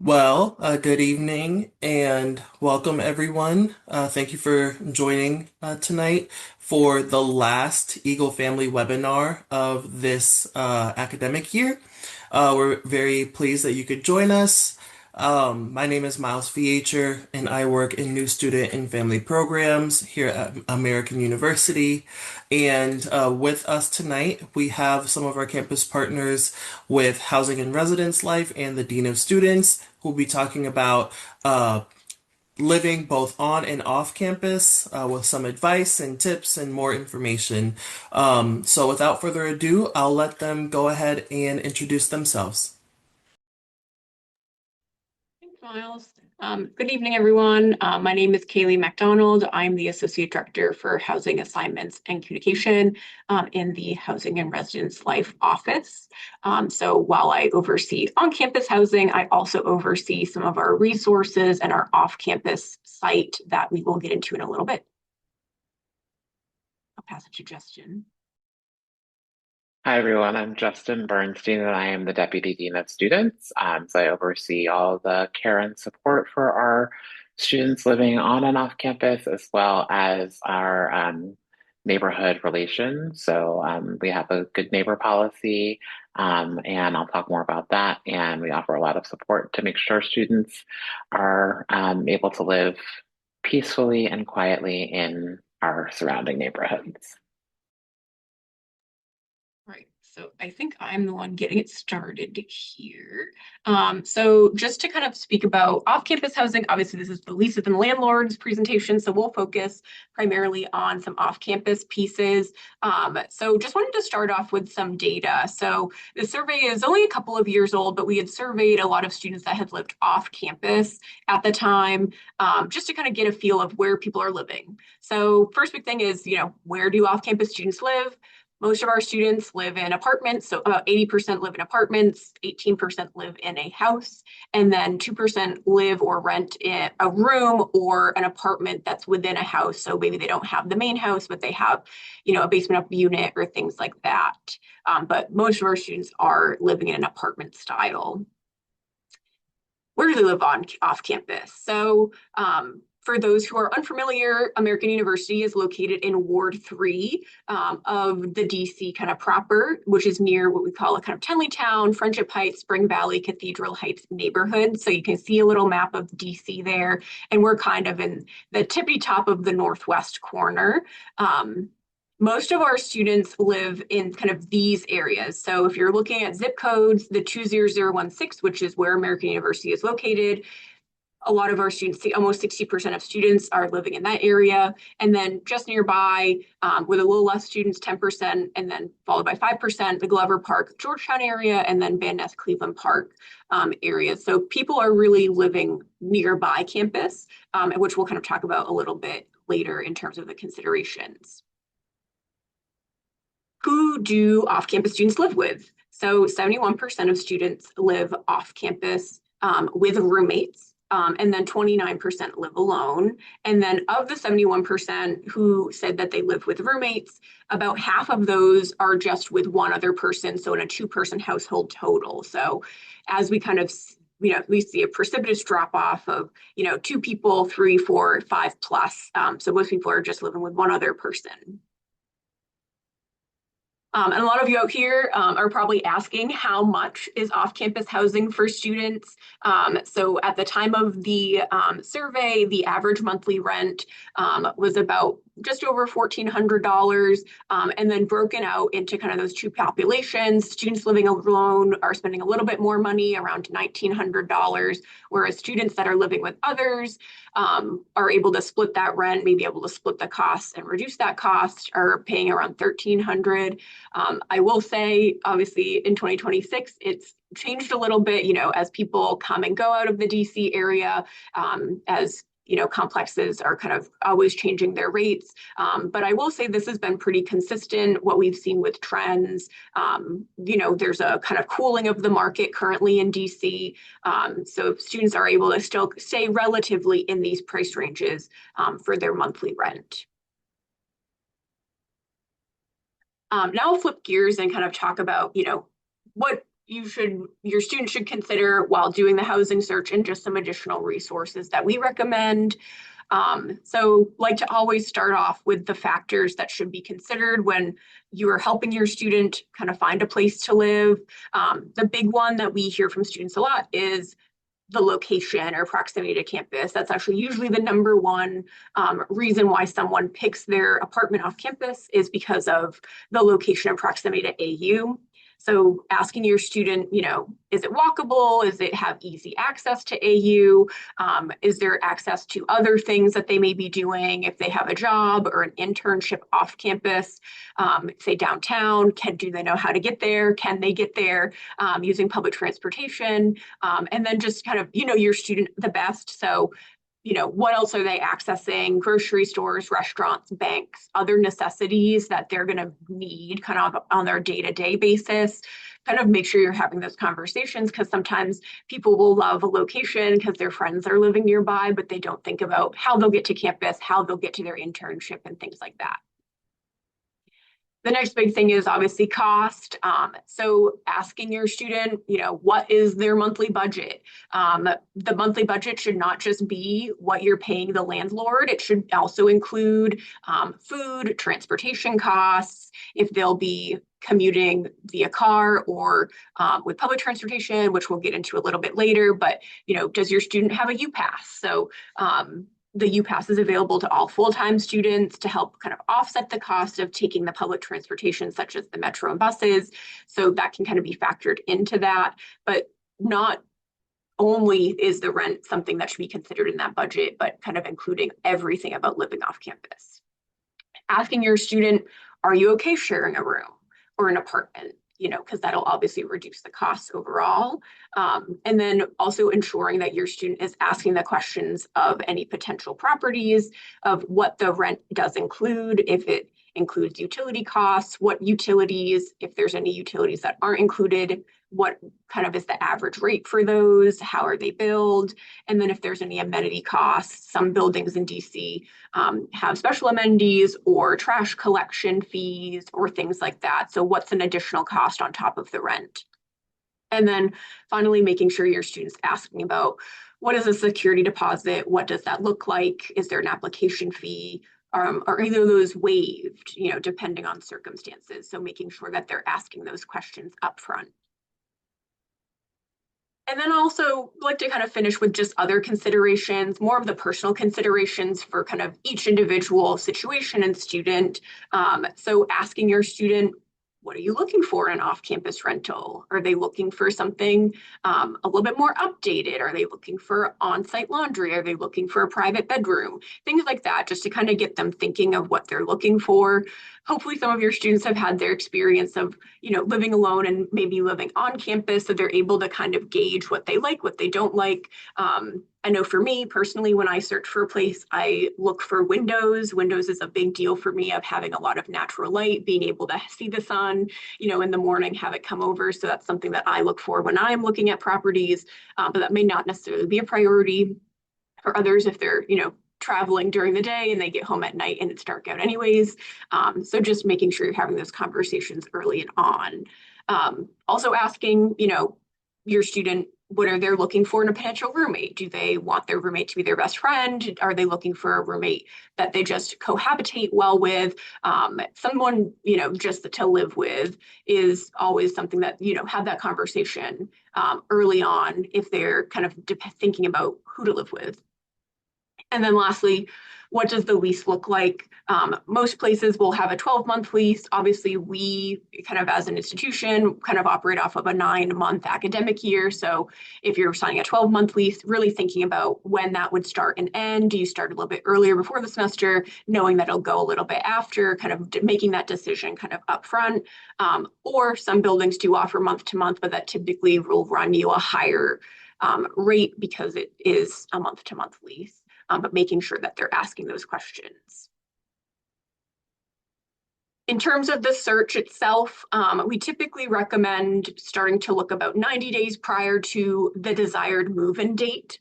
Good evening and welcome everyone. Thank you for joining tonight for the last Eagle Family webinar of this academic year. We're very pleased that you could join us. My name is Miles Fiecher and I work in New Student and Family Programs here at American University. And with us tonight, we have some of our campus partners with Housing and Residence Life and the Dean of Students, who will be talking about living both on and off campus with some advice and tips and more information. So without further ado, I'll let them go ahead and introduce themselves. Thanks, Miles. Good evening, everyone. My name is Kaylee MacDonald. I'm the Associate Director for Housing Assignments and Communication in the Housing and Residence Life Office. So while I oversee on-campus housing, I also oversee some of our resources and our off-campus site that we will get into in a little bit. I'll pass it to Justin. Hi, everyone. I'm Justin Bernstein, and I am the Deputy Dean of Students. So I oversee all the care and support for our students living on and off campus, as well as our neighborhood relations. So we have a good neighbor policy, and I'll talk more about that. And we offer a lot of support to make sure students are able to live peacefully and quietly in our surrounding neighborhoods. Right. So I think I'm the one getting it started here. So just to kind of speak about off-campus housing, obviously this is the Leases and Landlords presentation, so we'll focus primarily on some off-campus pieces. So just wanted to start off with some data. So the survey is only a couple of years old, but we had surveyed a lot of students that had lived off-campus at the time, just to kind of get a feel of where people are living. So first big thing is, where do off-campus students live? Most of our students live in apartments, so about 80% live in apartments, 18% live in a house, and then 2% live or rent in a room or an apartment that's within a house. So maybe they don't have the main house, but they have, a basement up unit or things like that. But most of our students are living in an apartment style. Where do they live off campus? So for those who are unfamiliar, American University is located in Ward 3 of the DC kind of proper, which is near what we call a kind of Tenleytown, Friendship Heights, Spring Valley, Cathedral Heights neighborhood. So you can see a little map of DC there, and we're kind of in the tippy top of the northwest corner. Most of our students live in kind of these areas. So if you're looking at zip codes, the 20016, which is where American University is located, a lot of our students, almost 60% of students are living in that area. And then just nearby, with a little less students, 10%, and then followed by 5%, the Glover Park, Georgetown area, and then Van Ness, Cleveland Park areas. So people are really living nearby campus, which we'll kind of talk about a little bit later in terms of the considerations. Who do off-campus students live with? So 71% of students live off-campus with roommates, and then 29% live alone. And then of the 71% who said that they live with roommates, about half of those are just with one other person, so in a two-person household total. So as we kind of we see a precipitous drop off of, two people, 3, 4, 5 plus. So most people are just living with one other person. And a lot of you out here are probably asking how much is off-campus housing for students. So at the time of the survey, the average monthly rent was about just over $1,400, and then broken out into kind of those two populations. Students living alone are spending a little bit more money, around $1,900, whereas students that are living with others are able to split that rent, maybe able to split the costs and reduce that cost, are paying around $1,300. I will say, obviously, in 2026, it's changed a little bit, as people come and go out of the DC area, as complexes are kind of always changing their rates. But I will say this has been pretty consistent, what we've seen with trends. There's a kind of cooling of the market currently in DC. So students are able to still stay relatively in these price ranges for their monthly rent. Now I'll flip gears and kind of talk about, what your student should consider while doing the housing search, and just some additional resources that we recommend. So like to always start off with the factors that should be considered when you are helping your student kind of find a place to live. The big one that we hear from students a lot is the location or proximity to campus. That's actually usually the number one reason why someone picks their apartment off campus, is because of the location and proximity to AU. So asking your student, is it walkable? Is it have easy access to AU? Is there access to other things that they may be doing if they have a job or an internship off campus? Say downtown, do they know how to get there? Can they get there using public transportation? And then just kind of, your student the best. So, what else are they accessing? Grocery stores, restaurants, banks, other necessities that they're going to need kind of on their day-to-day basis. Kind of make sure you're having those conversations, because sometimes people will love a location because their friends are living nearby, but they don't think about how they'll get to campus, how they'll get to their internship, and things like that. The next big thing is obviously cost. So asking your student, what is their monthly budget? The monthly budget should not just be what you're paying the landlord. It should also include food, transportation costs, if they'll be commuting via car or with public transportation, which we'll get into a little bit later. But, does your student have a UPass? So the UPass is available to all full-time students to help kind of offset the cost of taking the public transportation, such as the metro and buses. So that can kind of be factored into that. But not only is the rent something that should be considered in that budget, but kind of including everything about living off campus. Asking your student, are you okay sharing a room or an apartment? Because that'll obviously reduce the costs overall. And then also ensuring that your student is asking the questions of any potential properties, of what the rent does include, if it includes utility costs, what utilities, if there's any utilities that aren't included, what kind of is the average rate for those, how are they billed, and then if there's any amenity costs. Some buildings in DC have special amenities or trash collection fees or things like that. So what's an additional cost on top of the rent? And then finally, making sure your students asking about, what is a security deposit? What does that look like? Is there an application fee? Are either of those waived, depending on circumstances? So making sure that they're asking those questions up front. And then also like to kind of finish with just other considerations, more of the personal considerations for kind of each individual situation and student. So asking your student, what are you looking for in an off-campus rental? Are they looking for something a little bit more updated? Are they looking for on-site laundry? Are they looking for a private bedroom? Things like that, just to kind of get them thinking of what they're looking for. Hopefully some of your students have had their experience of, living alone and maybe living on campus, so they're able to kind of gauge what they like, what they don't like. I know for me personally, when I search for a place, I look for windows. Windows is a big deal for me, of having a lot of natural light, being able to see the sun, in the morning, have it come over. So that's something that I look for when I'm looking at properties, but that may not necessarily be a priority for others if they're, traveling during the day and they get home at night and it's dark out anyways. So just making sure you're having those conversations early and on. Also asking, your student, what are they looking for in a potential roommate? Do they want their roommate to be their best friend? Are they looking for a roommate that they just cohabitate well with? Someone, just to live with is always something that, have that conversation early on if they're kind of thinking about who to live with. And then lastly, what does the lease look like? Most places will have a 12-month lease. Obviously, we kind of as an institution kind of operate off of a 9-month academic year. So if you're signing a 12-month lease, really thinking about when that would start and end. Do you start a little bit earlier before the semester, knowing that it'll go a little bit after, kind of making that decision kind of upfront? Or some buildings do offer month to month, but that typically will run you a higher rate because it is a month-to-month lease. But making sure that they're asking those questions. In terms of the search itself, we typically recommend starting to look about 90 days prior to the desired move-in date.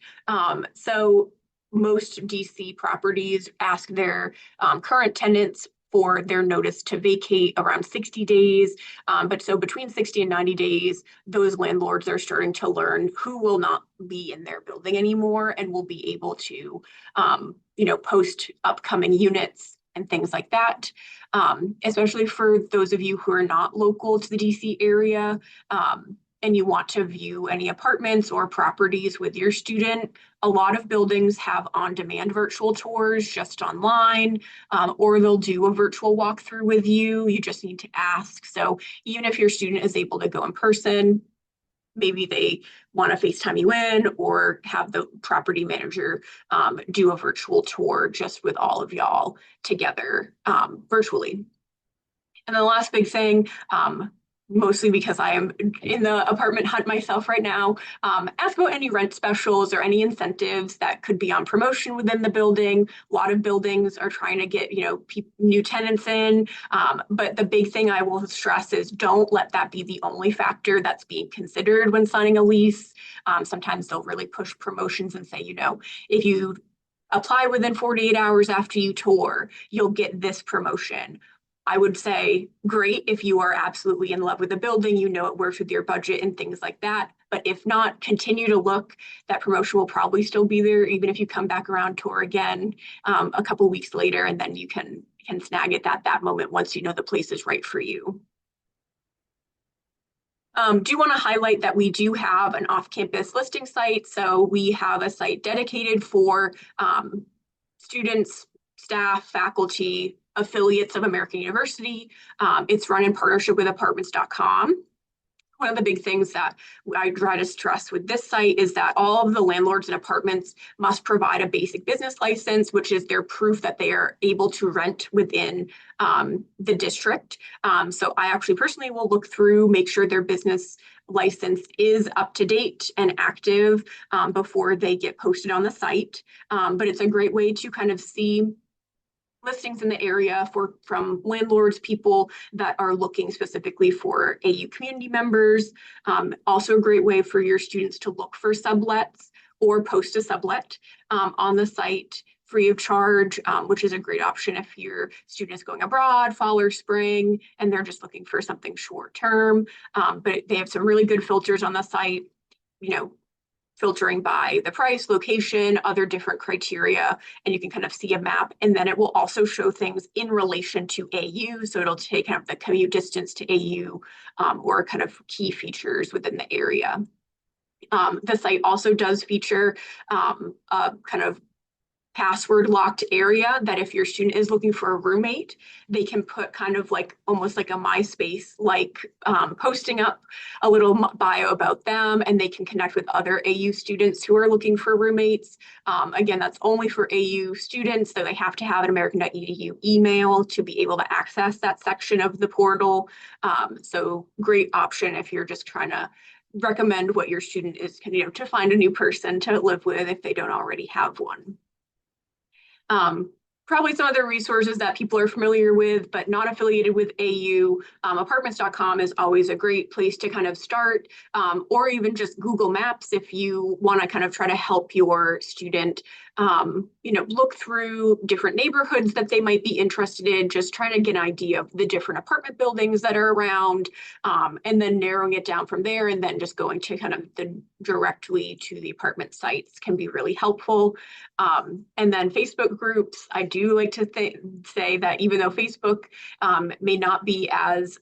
So most DC properties ask their current tenants for their notice to vacate around 60 days. But so between 60 and 90 days, those landlords are starting to learn who will not be in their building anymore and will be able to, post upcoming units and things like that. Especially for those of you who are not local to the DC area, and you want to view any apartments or properties with your student, a lot of buildings have on-demand virtual tours just online, or they'll do a virtual walkthrough with you. You just need to ask. So even if your student is able to go in person, maybe they want to FaceTime you in or have the property manager do a virtual tour just with all of y'all together virtually. And the last big thing, mostly because I am in the apartment hunt myself right now, ask about any rent specials or any incentives that could be on promotion within the building. A lot of buildings are trying to get, new tenants in. But the big thing I will stress is don't let that be the only factor that's being considered when signing a lease. Sometimes they'll really push promotions and say, if you apply within 48 hours after you tour, you'll get this promotion. I would say great if you are absolutely in love with the building, it works with your budget and things like that. But if not, continue to look. That promotion will probably still be there, even if you come back around tour again a couple weeks later, and then you can snag it at that moment once you know the place is right for you. Do want to highlight that we do have an off-campus listing site. So we have a site dedicated for students, staff, faculty, affiliates of American University. It's run in partnership with apartments.com. One of the big things that I try to stress with this site is that all of the landlords and apartments must provide a basic business license, which is their proof that they are able to rent within the district. So I actually personally will look through, make sure their business license is up to date and active before they get posted on the site. But it's a great way to kind of see listings in the area from landlords, people that are looking specifically for AU community members. Also a great way for your students to look for sublets or post a sublet on the site free of charge, which is a great option if your student is going abroad, fall or spring, and they're just looking for something short term. But they have some really good filters on the site, filtering by the price, location, other different criteria, and you can kind of see a map. And then it will also show things in relation to AU. So it'll take kind of the commute distance to AU or kind of key features within the area. The site also does feature a kind of password locked area that if your student is looking for a roommate, they can put kind of like almost like a MySpace, like posting up a little bio about them, and they can connect with other AU students who are looking for roommates. Again, that's only for AU students, so they have to have an american.edu email to be able to access that section of the portal. So great option if you're just trying to recommend what your student is, to find a new person to live with if they don't already have one. Probably some other resources that people are familiar with, but not affiliated with AU. Apartments.com is always a great place to kind of start, or even just Google Maps if you want to kind of try to help your student, look through different neighborhoods that they might be interested in, just trying to get an idea of the different apartment buildings that are around, and then narrowing it down from there, and then just going to kind of directly to the apartment sites can be really helpful. And then Facebook groups, I do like to say that even though Facebook may not be as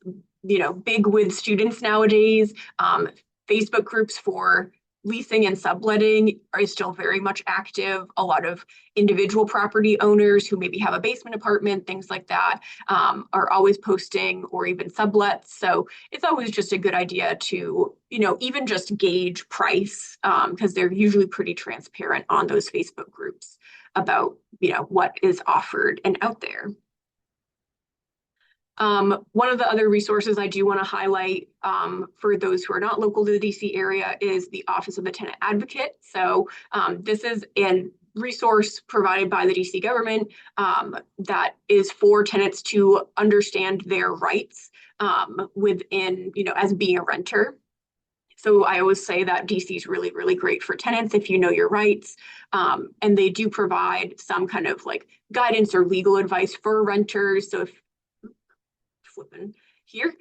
big with students nowadays, Facebook groups for leasing and subletting are still very much active. A lot of individual property owners who maybe have a basement apartment, things like that, are always posting, or even sublets. So it's always just a good idea to, even just gauge price, because they're usually pretty transparent on those Facebook groups about, what is offered and out there. One of the other resources I do want to highlight for those who are not local to the DC area is the Office of the Tenant Advocate. So this is a resource provided by the DC government that is for tenants to understand their rights within, as being a renter. So I always say that DC is really, really great for tenants if you know your rights. And they do provide some kind of like guidance or legal advice for renters. So if flipping here.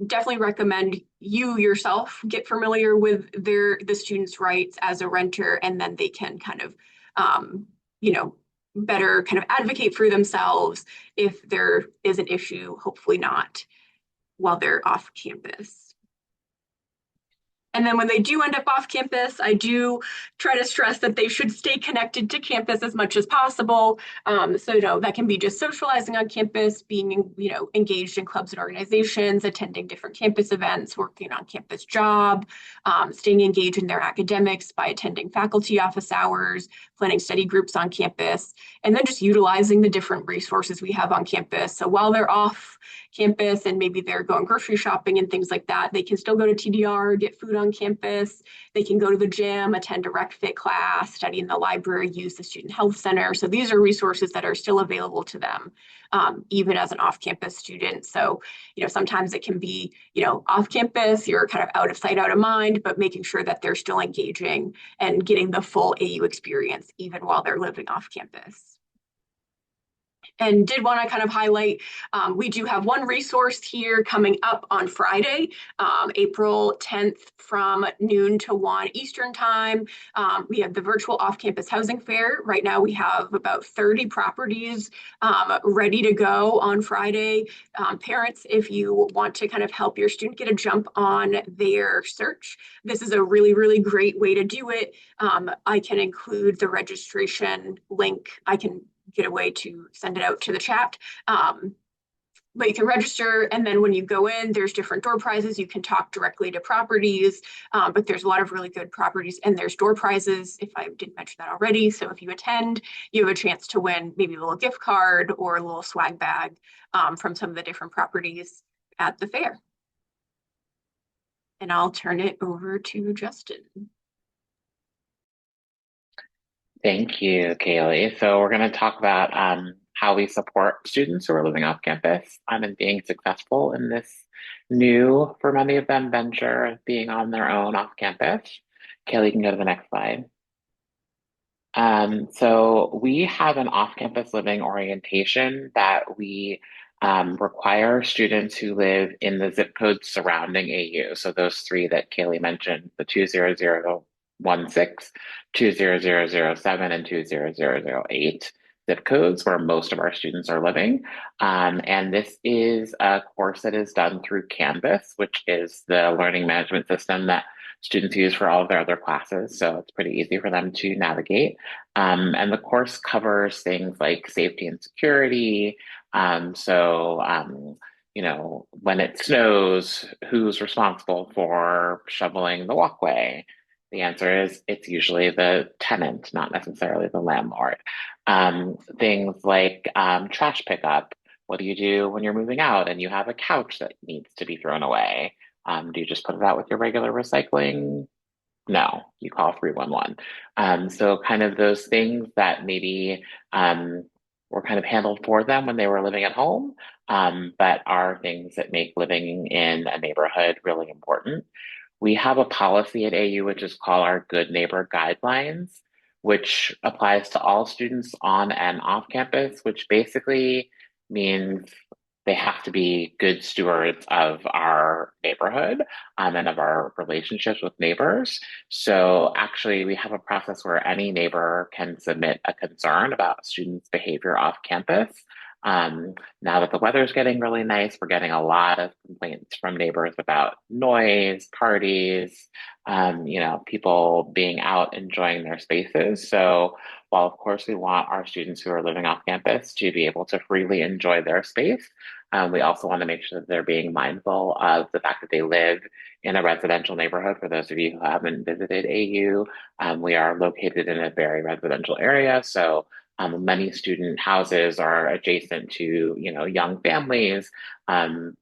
Definitely recommend you yourself get familiar with the students' rights as a renter, and then they can kind of you know better kind of advocate for themselves if there is an issue, hopefully not while they're off campus. And then when they do end up off campus, I do try to stress that they should stay connected to campus as much as possible. That can be just socializing on campus, being, engaged in clubs and organizations, attending different campus events, working on campus job, staying engaged in their academics by attending faculty office hours, planning study groups on campus, and then just utilizing the different resources we have on campus. So while they're off campus and maybe they're going grocery shopping and things like that, they can still go to TDR, get food on campus. They can go to the gym, attend a rec fit class, study in the library, use the student health center. So these are resources that are still available to them, even as an off-campus student. So, sometimes it can be, off campus, you're kind of out of sight, out of mind, but making sure that they're still engaging and getting the full AU experience, even while they're living off campus. And did want to kind of highlight, we do have one resource here coming up on Friday, April 10th from noon to 1 Eastern time. We have the virtual off-campus housing fair. Right now we have about 30 properties ready to go on Friday. Parents, if you want to kind of help your student get a jump on their search, this is a really, really great way to do it. I can include the registration link. I can get a way to send it out to the chat. But you can register, and then when you go in, there's different door prizes. You can talk directly to properties, but there's a lot of really good properties, and there's door prizes, if I didn't mention that already. So if you attend, you have a chance to win maybe a little gift card or a little swag bag from some of the different properties at the fair. And I'll turn it over to Justin. Thank you, Kaylee. So we're going to talk about how we support students who are living off campus and being successful in this new, for many of them, venture of being on their own off campus. Kaylee can go to the next slide. So we have an off-campus living orientation that we require students who live in the zip codes surrounding AU. So those three that Kaylee mentioned, the 20016, 20007, and 20008 zip codes where most of our students are living. And this is a course that is done through Canvas, which is the learning management system that students use for all of their other classes. So it's pretty easy for them to navigate. And the course covers things like safety and security. When it snows, who's responsible for shoveling the walkway? The answer is it's usually the tenant, not necessarily the landlord. Things like trash pickup. What do you do when you're moving out and you have a couch that needs to be thrown away? Do you just put it out with your regular recycling? No, you call 311. So kind of those things that maybe were kind of handled for them when they were living at home, but are things that make living in a neighborhood really important. We have a policy at AU, which is called our Good Neighbor Guidelines, which applies to all students on and off campus, which basically means they have to be good stewards of our neighborhood and of our relationships with neighbors. So actually, we have a process where any neighbor can submit a concern about students' behavior off campus. Now that the weather's getting really nice, we're getting a lot of complaints from neighbors about noise, parties, people being out enjoying their spaces. So while of course we want our students who are living off campus to be able to freely enjoy their space, we also want to make sure that they're being mindful of the fact that they live in a residential neighborhood. For those of you who haven't visited AU, we are located in a very residential area. So many student houses are adjacent to, young families,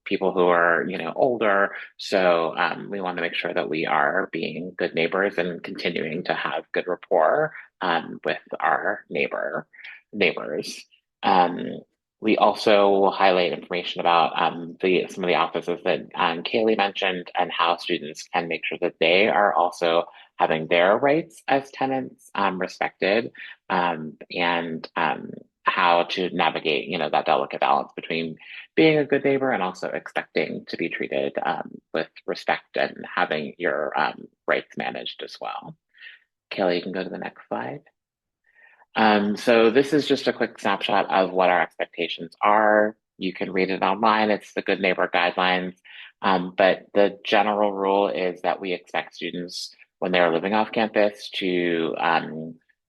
people who are, older. So we want to make sure that we are being good neighbors and continuing to have good rapport with our neighbors. We also will highlight information about some of the offices that Kaylee mentioned and how students can make sure that they are also having their rights as tenants respected and how to navigate, that delicate balance between being a good neighbor and also expecting to be treated with respect and having your rights managed as well. Kelly, you can go to the next slide. So this is just a quick snapshot of what our expectations are. You can read it online. It's the Good Neighbor Guidelines. But the general rule is that we expect students, when they're living off campus, to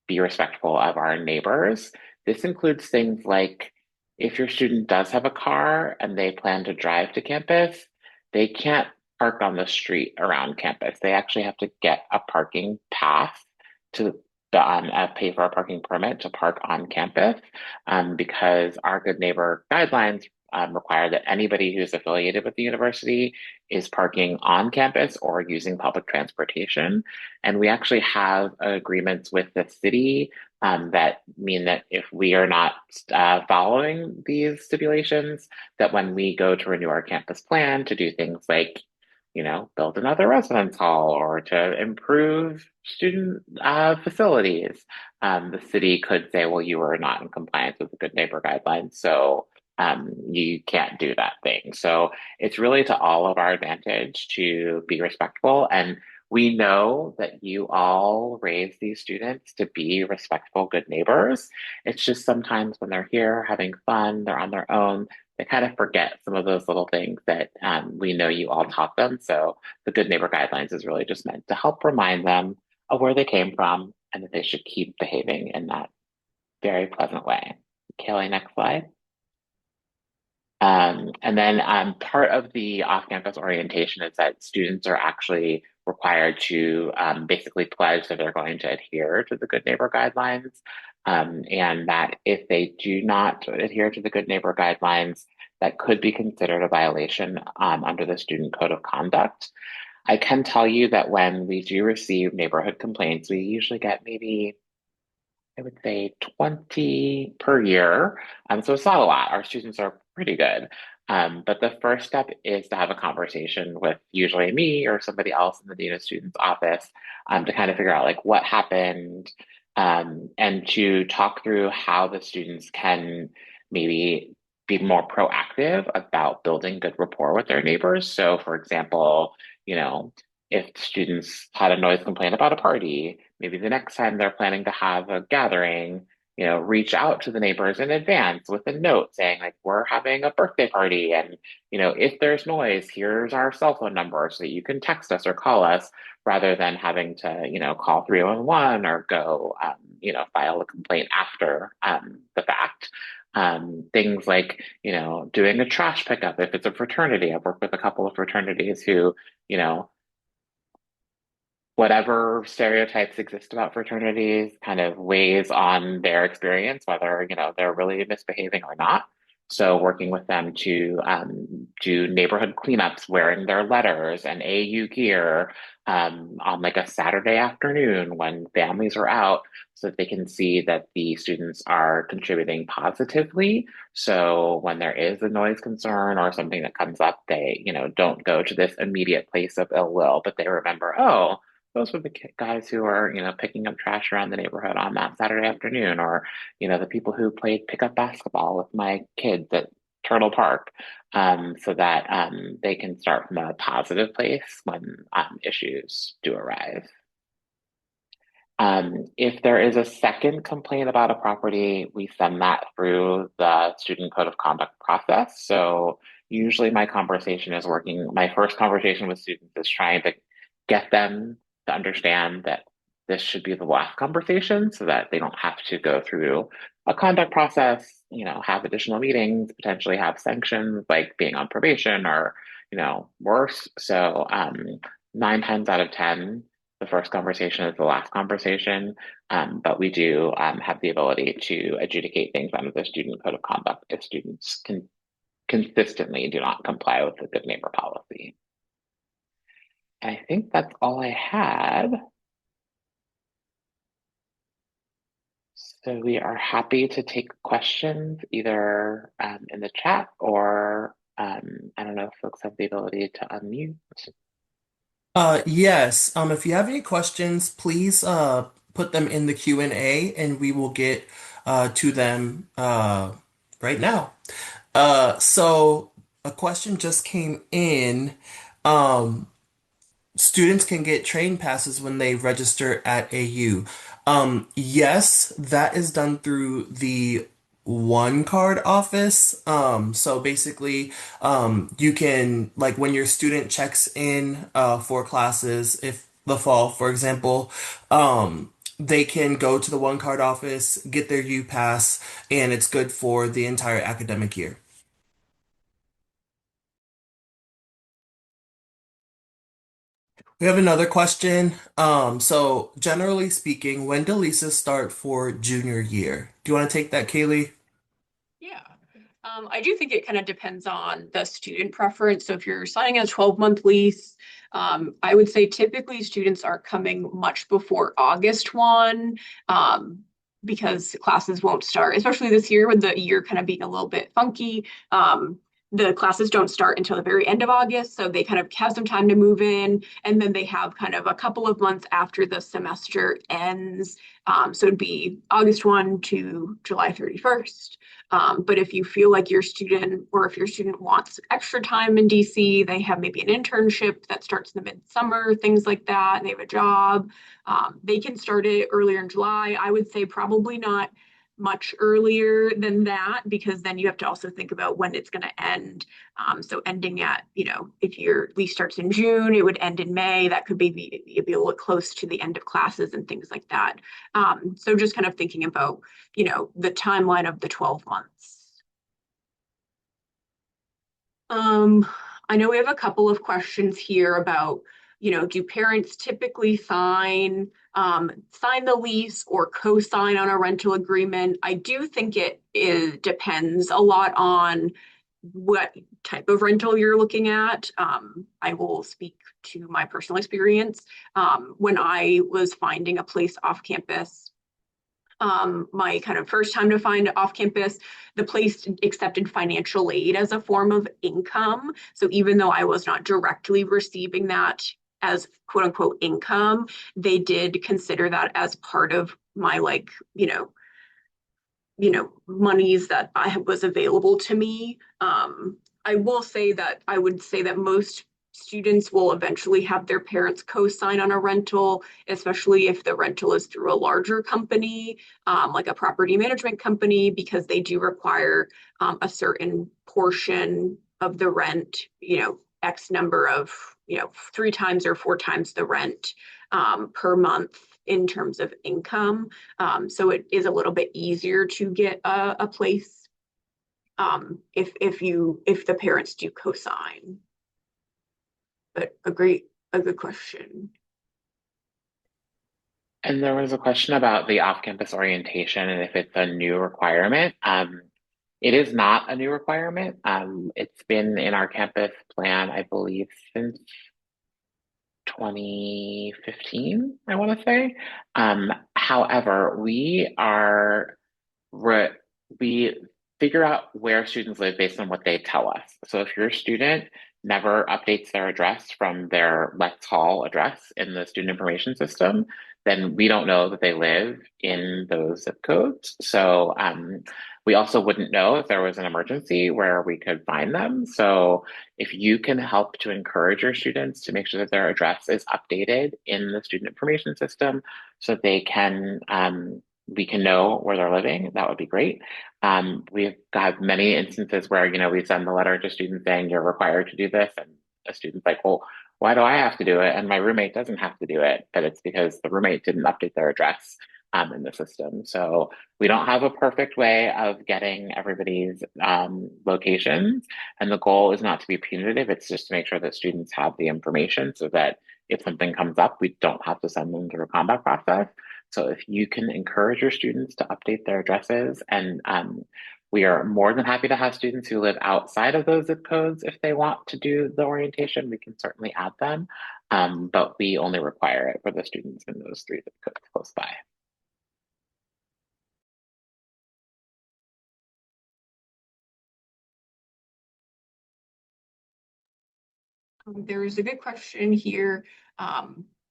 be respectful of our neighbors. This includes things like if your student does have a car and they plan to drive to campus, they can't park on the street around campus. They actually have to get a parking pass to pay for a parking permit to park on campus because our Good Neighbor guidelines require that anybody who's affiliated with the university is parking on campus or using public transportation. And we actually have agreements with the city that mean that if we are not following these stipulations, that when we go to renew our campus plan to do things like build another residence hall or to improve student facilities. The city could say, well, you are not in compliance with the Good Neighbor Guidelines, so you can't do that thing. So it's really to all of our advantage to be respectful. And we know that you all raise these students to be respectful, good neighbors. It's just sometimes when they're here having fun, they're on their own, they kind of forget some of those little things that we know you all taught them. So the Good Neighbor Guidelines is really just meant to help remind them of where they came from and that they should keep behaving in that very pleasant way. Kaylee, next slide. And then part of the off-campus orientation is that students are actually required to basically pledge that they're going to adhere to the Good Neighbor Guidelines, and that if they do not adhere to the Good Neighbor Guidelines, that could be considered a violation under the Student Code of Conduct. I can tell you that when we do receive neighborhood complaints, we usually get maybe I would say 20 per year. So it's not a lot. Our students are pretty good. But the first step is to have a conversation with usually me or somebody else in the Dean of Students office to kind of figure out like what happened and to talk through how the students can maybe be more proactive about building good rapport with their neighbors. So, for example, you know, if students had a noise complaint about a party, maybe the next time they're planning to have a gathering, reach out to the neighbors in advance with a note saying, like, we're having a birthday party. And, if there's noise, here's our cell phone number so that you can text us or call us rather than having to, call 311 or go, file a complaint after the fact. Things like, doing a trash pickup if it's a fraternity. I've worked with a couple of fraternities who, you know, whatever stereotypes exist about fraternities kind of weighs on their experience, whether, they're really misbehaving or not. So working with them to do neighborhood cleanups, wearing their letters and AU gear on like a Saturday afternoon when families are out so that they can see that the students are contributing positively. So when there is a noise concern or something that comes up, they, don't go to this immediate place of ill will, but they remember, oh, those were the guys who are, picking up trash around the neighborhood on that Saturday afternoon, or, the people who played pickup basketball with my kids at Turtle Park, so that they can start from a positive place when issues do arise. If there is a second complaint about a property, we send that through the Student Code of Conduct process. So usually my first conversation with students is trying to get them to understand that this should be the last conversation so that they don't have to go through a conduct process, have additional meetings, potentially have sanctions like being on probation or, worse. So 9 times out of 10, the first conversation is the last conversation, but we do have the ability to adjudicate things under the Student Code of Conduct if students can consistently do not comply with the Good Neighbor policy. And I think that's all I had. So we are happy to take questions either in the chat or I don't know if folks have the ability to unmute. Yes. If you have any questions, please put them in the Q&A and we will get to them right now. So a question just came in. Um, Students can get train passes when they register at AU. Yes, that is done through the one card office. So basically, you can, like, when your student checks in for classes, if the fall, for example, they can go to the one card office, get their U pass, and it's good for the entire academic year. We have another question. So generally speaking, when do leases start for junior year? Do you want to take that, Kaylee? Yeah. I do think it kind of depends on the student preference. So if you're signing a 12-month lease, I would say typically students are coming much before August 1, because classes won't start, especially this year with the year kind of being a little bit funky. The classes don't start until the very end of August, so they kind of have some time to move in, and then they have kind of a couple of months after the semester ends. So it'd be August 1 to July 31st. But if you feel like your student, or if your student wants extra time in DC, they have maybe an internship that starts in the midsummer, things like that, and they have a job, they can start it earlier in July. I would say probably not much earlier than that, because then you have to also think about when it's going to end. So ending at, if your lease starts in June, it would end in May. That could be, you'd be a little close to the end of classes and things like that. So just kind of thinking about, the timeline of the 12 months. Um, I know we have a couple of questions here about, do parents typically sign the lease or co-sign on a rental agreement? I do think it depends a lot on what type of rental you're looking at. I will speak to my personal experience. When I was finding a place off campus, my kind of first time to find off campus, the place accepted financial aid as a form of income. So even though I was not directly receiving that as quote unquote income, they did consider that as part of my, like, monies that I was available to me. I will say that I would say that most students will eventually have their parents co-sign on a rental, especially if the rental is through a larger company, like a property management company, because they do require a certain portion of the rent, X number of, 3 times or 4 times the rent per month in terms of income. So it is a little bit easier to get a place, if the parents do co-sign. But a good question. And there was a question about the off-campus orientation and if it's a new requirement. It is not a new requirement. It's been in our campus plan, I believe, since 2015, I want to say. However, re we figure out where students live based on what they tell us. So if your student never updates their address from their Let's Hall address in the student information system, then we don't know that they live in those zip codes. So we also wouldn't know if there was an emergency where we could find them. So if you can help to encourage your students to make sure that their address is updated in the student information system so they can we can know where they're living, that would be great. We've got many instances where, we send the letter to students saying you're required to do this, and a student's like, well, why do I have to do it? And my roommate doesn't have to do it, but it's because the roommate didn't update their address in the system. So we don't have a perfect way of getting everybody's locations. And the goal is not to be punitive, it's just to make sure that students have the information so that if something comes up, we don't have to send them through a combat process. So if you can encourage your students to update their addresses, and we are more than happy to have students who live outside of those zip codes. If they want to do the orientation, we can certainly add them. But we only require it for the students in those 3 zip codes close by. There's a good question here.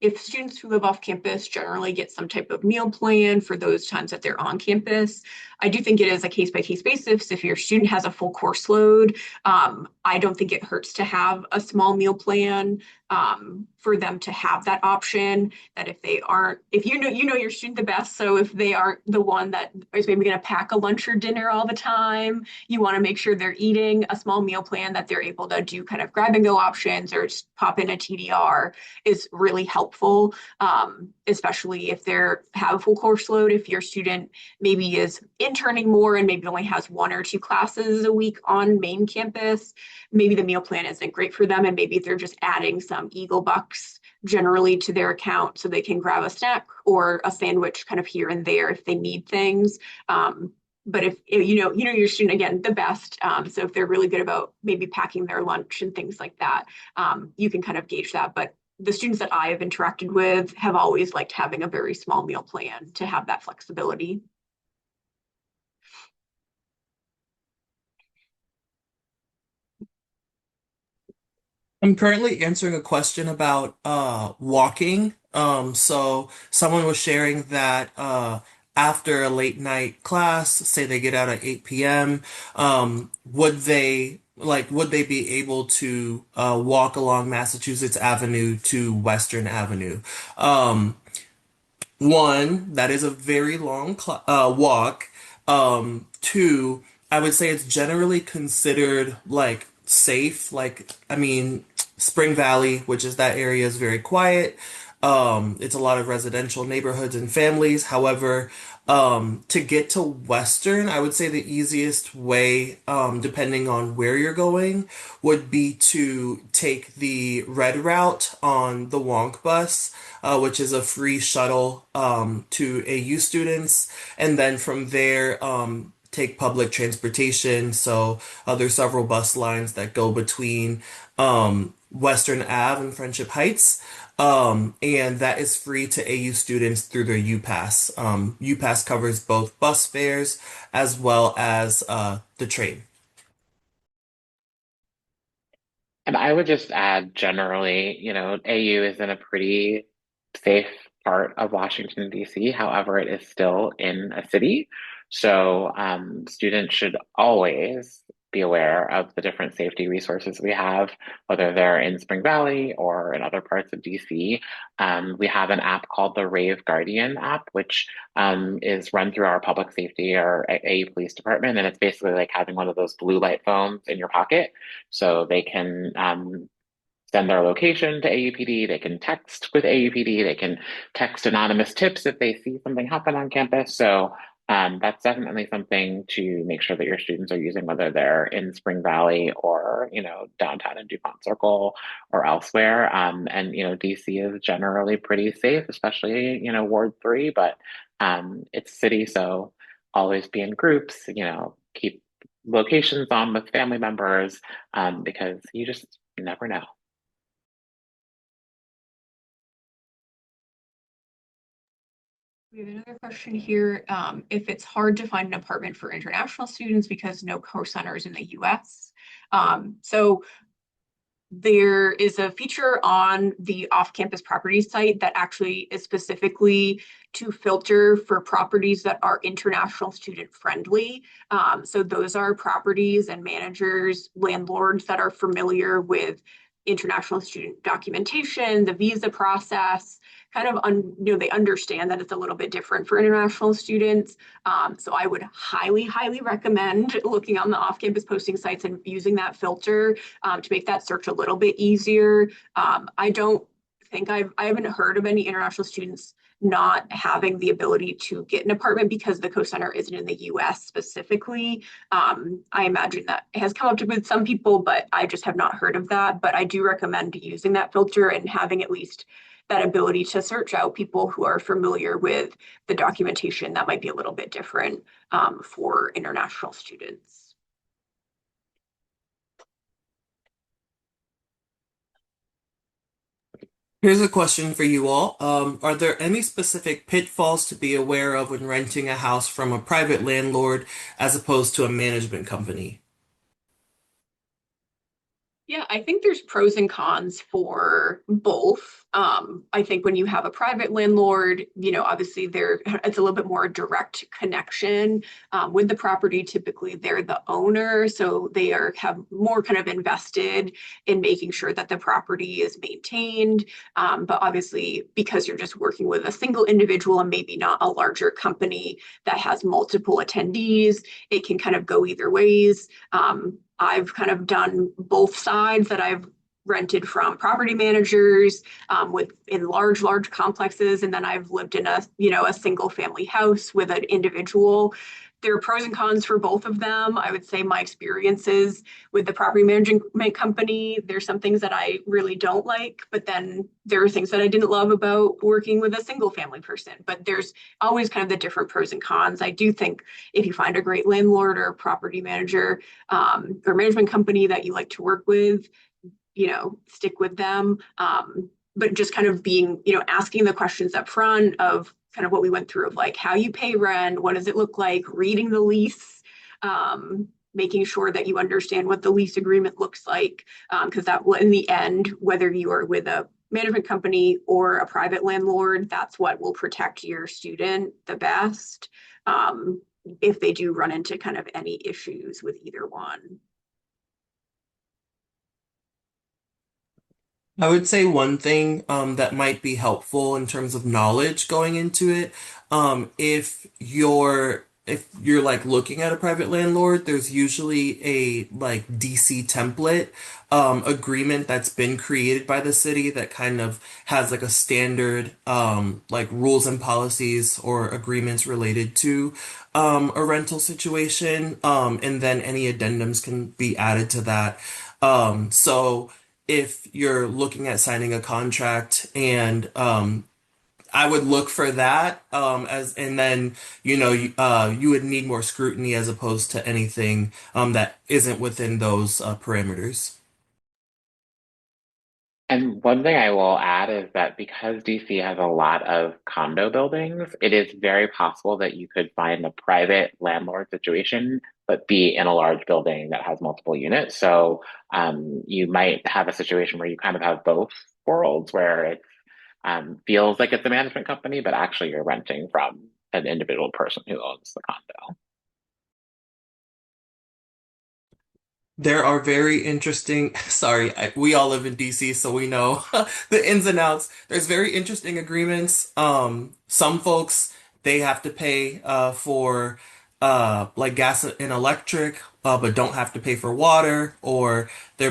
If students who live off campus generally get some type of meal plan for those times that they're on campus, I do think it is a case by case basis. If your student has a full course load, I don't think it hurts to have a small meal plan for them to have that option. That if they aren't, if you know your student the best, so if they aren't the one that is maybe going to pack a lunch or dinner all the time, you want to make sure they're eating a small meal plan that they're able to do kind of grab and go options or just pop in a TDR is really helpful, especially if they're have a full course load. If your student maybe is interning more and maybe only has one or two classes a week on main campus, maybe the meal plan isn't great for them, and maybe they're just adding some Eagle Bucks generally to their account so they can grab a snack or a sandwich kind of here and there if they need things. But if you know your student again the best, so if they're really good about maybe packing their lunch and things like that, you can kind of gauge that. But the students that I have interacted with have always liked having a very small meal plan to have that flexibility. I'm currently answering a question about walking. So someone was sharing that after a late night class, say they get out at 8 p.m., would they be able to walk along Massachusetts Avenue to Western Avenue? Um, One, that is a very long walk. Two, I would say it's generally considered like safe. Like, I mean, Spring Valley, which is that area, is very quiet. It's a lot of residential neighborhoods and families. However, to get to Western, I would say the easiest way, depending on where you're going, would be to take the red route on the Wonk bus, which is a free shuttle to AU students, and then from there take public transportation. So there's several bus lines that go between Western Ave and Friendship Heights. And that is free to AU students through their UPass. UPass covers both bus fares as well as the train. And I would just add generally, AU is in a pretty safe part of Washington, D.C. However, it is still in a city. So students should always be aware of the different safety resources we have, whether they're in Spring Valley or in other parts of DC. We have an app called the Rave Guardian app, which is run through our public safety or AU police department. And it's basically like having one of those blue light phones in your pocket so they can send their location to AUPD. They can text with AUPD. They can text anonymous tips if they see something happen on campus. So that's definitely something to make sure that your students are using, whether they're in Spring Valley or, downtown in DuPont Circle or elsewhere. And, DC is generally pretty safe, especially, Ward 3, but it's city. So always be in groups, keep locations on with family members, because you just never know. We have another question here. If it's hard to find an apartment for international students because no co-centers in the US. So there is a feature on the off-campus property site that actually is specifically to filter for properties that are international student friendly. So those are properties and managers, landlords that are familiar with international student documentation, the visa process, they understand that it's a little bit different for international students. So I would highly recommend looking on the off-campus posting sites and using that filter to make that search a little bit easier. I don't think I haven't heard of any international students not having the ability to get an apartment because the co-center isn't in the US specifically. I imagine that has come up with some people, but I just have not heard of that. But I do recommend using that filter and having at least that ability to search out people who are familiar with the documentation that might be a little bit different for international students. Here's a question for you all. Are there any specific pitfalls to be aware of when renting a house from a private landlord as opposed to a management company? Yeah, I think there's pros and cons for both. I think when you have a private landlord, obviously it's a little bit more direct connection with the property. Typically, they're the owner, so they have more kind of invested in making sure that the property is maintained. But obviously, because you're just working with a single individual and maybe not a larger company that has multiple attendees, it can kind of go either ways. I've kind of done both sides that I've rented from property managers in large complexes, and then I've lived in a single family house with an individual. There are pros and cons for both of them. I would say my experiences with the property management company, there's some things that I really don't like, but then there are things that I didn't love about working with a single family person. But there's always kind of the different pros and cons. I do think if you find a great landlord or property manager or management company that you like to work with, stick with them. But just kind of being, asking the questions up front of kind of what we went through of like how you pay rent, what does it look like, reading the lease, making sure that you understand what the lease agreement looks like, because that will, in the end, whether you are with a management company or a private landlord, that's what will protect your student the best if they do run into kind of any issues with either one. I would say one thing that might be helpful in terms of knowledge going into it, if you're like looking at a private landlord, there's usually a like DC template agreement that's been created by the city that kind of has like a standard like rules and policies or agreements related to a rental situation, and then any addendums can be added to that. So if you're looking at signing a contract and I would look for that as and then you would need more scrutiny as opposed to anything that isn't within those parameters. And one thing I will add is that because DC has a lot of condo buildings, it is very possible that you could find a private landlord situation, but be in a large building that has multiple units. So you might have a situation where you kind of have both worlds where it feels like it's a management company, but actually you're renting from an individual person who owns the condo. There are very interesting, sorry, we all live in DC, so we know the ins and outs. There's very interesting agreements. Some folks, they have to pay for like gas and electric, but don't have to pay for water, or they're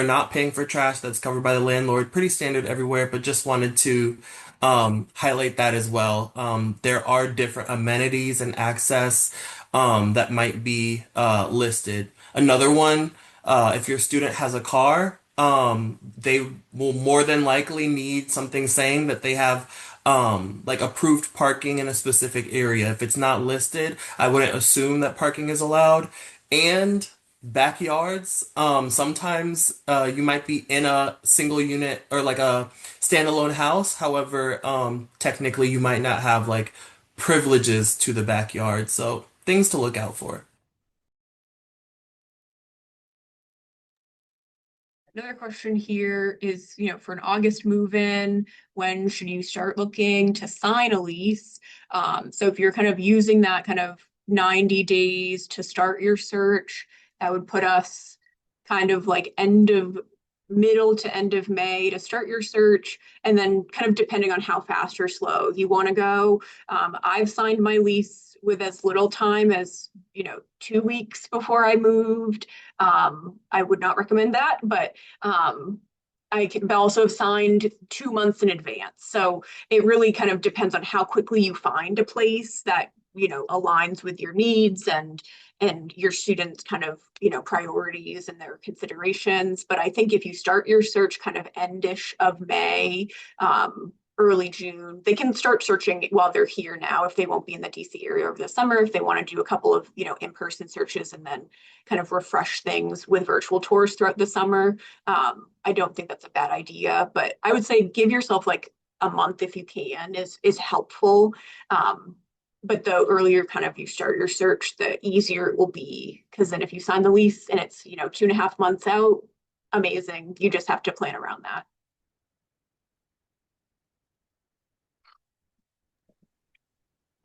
not paying for trash that's covered by the landlord. Pretty standard everywhere, but just wanted to highlight that as well. There are different amenities and access that might be listed. Another one, if your student has a car, they will more than likely need something saying that they have like approved parking in a specific area. If it's not listed, I wouldn't assume that parking is allowed. And backyards, sometimes you might be in a single unit or like a standalone house. However, technically you might not have like privileges to the backyard. So things to look out for. Another question here is, for an August move-in, when should you start looking to sign a lease? So if you're kind of using that kind of 90 days to start your search, that would put us kind of like middle to end of May to start your search. And then kind of depending on how fast or slow you want to go. I've signed my lease with as little time as, 2 weeks before I moved. I would not recommend that, but I can also have signed 2 months in advance. So it really kind of depends on how quickly you find a place that, aligns with your needs and your students' kind of, priorities and their considerations. But I think if you start your search kind of endish of May, early June, they can start searching while they're here now if they won't be in the DC area over the summer, if they want to do a couple of, in-person searches and then kind of refresh things with virtual tours throughout the summer. I don't think that's a bad idea, but I would say give yourself like a month if you can is helpful. But the earlier kind of you start your search, the easier it will be. Because then if you sign the lease and it's, 2.5 months out, amazing. You just have to plan around that.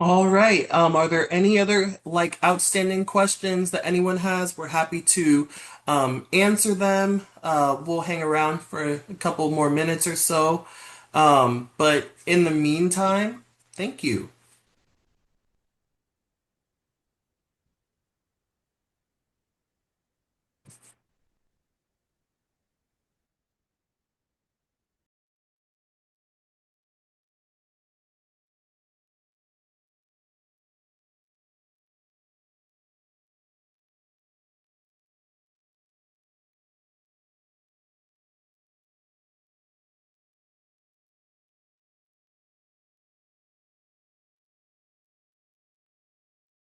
All right. Are there any other like outstanding questions that anyone has? We're happy to answer them. We'll hang around for a couple more minutes or so. But in the meantime, thank you.